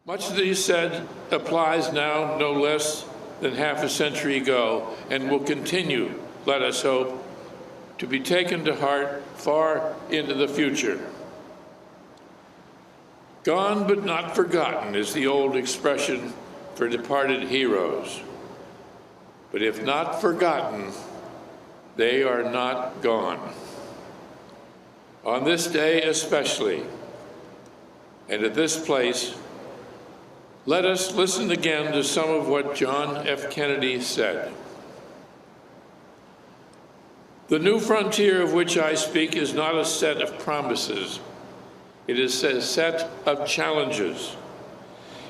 Much that he said applies now no less than half a century ago and will continue, let us hope, to be taken to heart far into the future. Gone but not forgotten is the old expression for departed heroes. But if not forgotten, they are not gone. On this day especially, and at this place, let us listen again to some of what John F. Kennedy said. The new frontier of which I speak is not a set of promises. It is a set of challenges.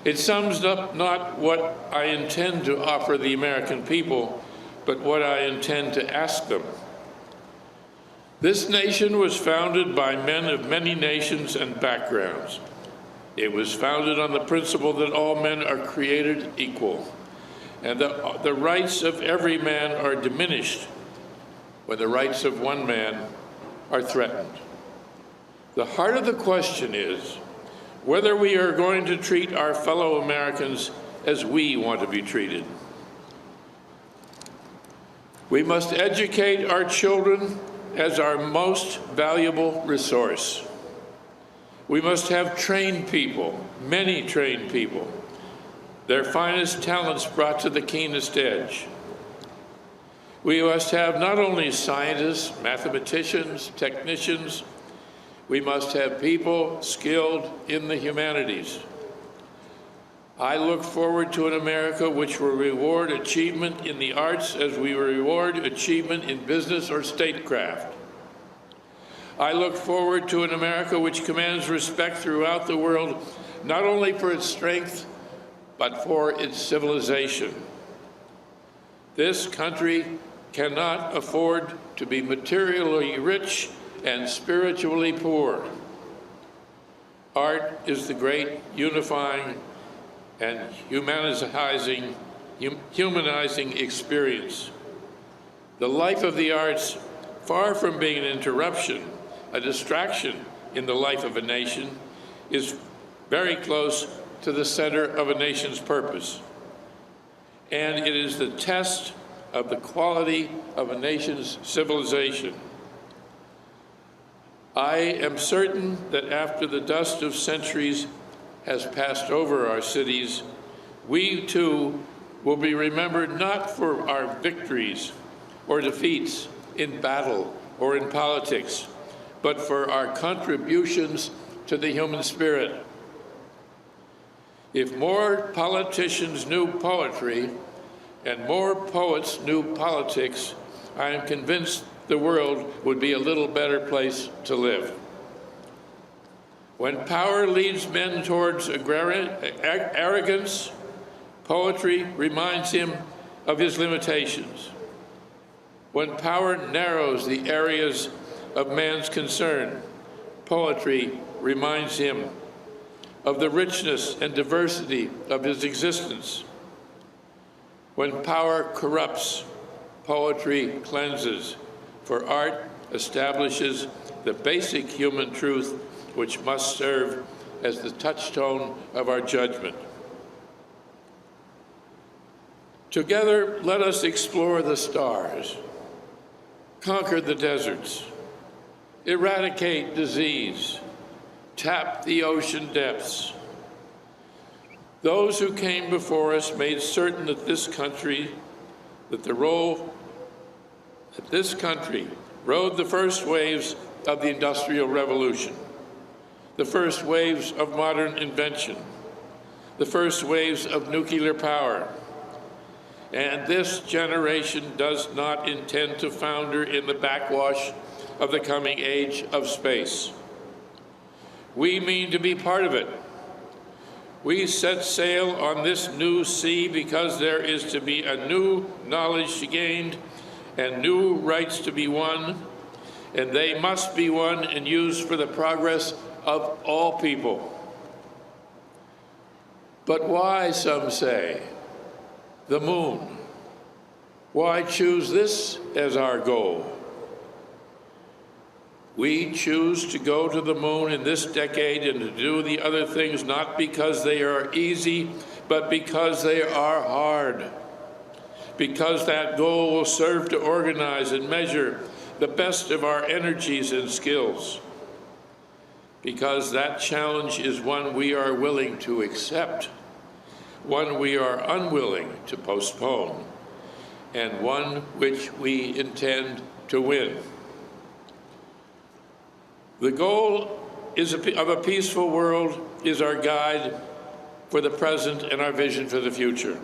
It sums up not what I intend to offer the American people, but what I intend to ask them. This nation was founded by men of many nations and backgrounds. It was founded on the principle that all men are created equal, and that the rights of every man are diminished when the rights of one man are threatened. The heart of the question is whether we are going to treat our fellow Americans as we want to be treated. We must educate our children as our most valuable resource. We must have trained people, many trained people, their finest talents brought to the keenest edge. We must have not only scientists, mathematicians, technicians, we must have people skilled in the humanities. I look forward to an America which will reward achievement in the arts as we reward achievement in business or statecraft. I look forward to an America which commands respect throughout the world, not only for its strength, but for its civilization. This country cannot afford to be materially rich and spiritually poor. Art is the great unifying and humanizing experience. The life of the arts, far from being an interruption, a distraction in the life of a nation, is very close to the center of a nation's purpose. And it is the test of the quality of a nation's civilization. I am certain that after the dust of centuries has passed over our cities, we too will be remembered not for our victories or defeats in battle or in politics, but for our contributions to the human spirit. If more politicians knew poetry and more poets knew politics, I am convinced the world would be a little better place to live. When power leads men towards arrogance, poetry reminds him of his limitations. When power narrows the areas of man's concern, poetry reminds him of the richness and diversity of his existence. When power corrupts, poetry cleanses, for art establishes the basic human truth which must serve as the touchstone of our judgment. Together, let us explore the stars, conquer the deserts, eradicate disease, tap the ocean depths. Those who came before us made certain that this country rode the first waves of the Industrial Revolution, the first waves of modern invention, the first waves of nuclear power. And this generation does not intend to founder in the backwash of the coming age of space. We mean to be part of it. We set sail on this new sea because there is to be a new knowledge gained and new rights to be won, and they must be won and used for the progress of all people. But why, some say, the moon? Why choose this as our goal? We choose to go to the moon in this decade and to do the other things not because they are easy, but because they are hard. Because that goal will serve to organize and measure the best of our energies and skills. Because that challenge is one we are willing to accept, one we are unwilling to postpone, and one which we intend to win. The goal of a peaceful world is our guide for the present and our vision for the future.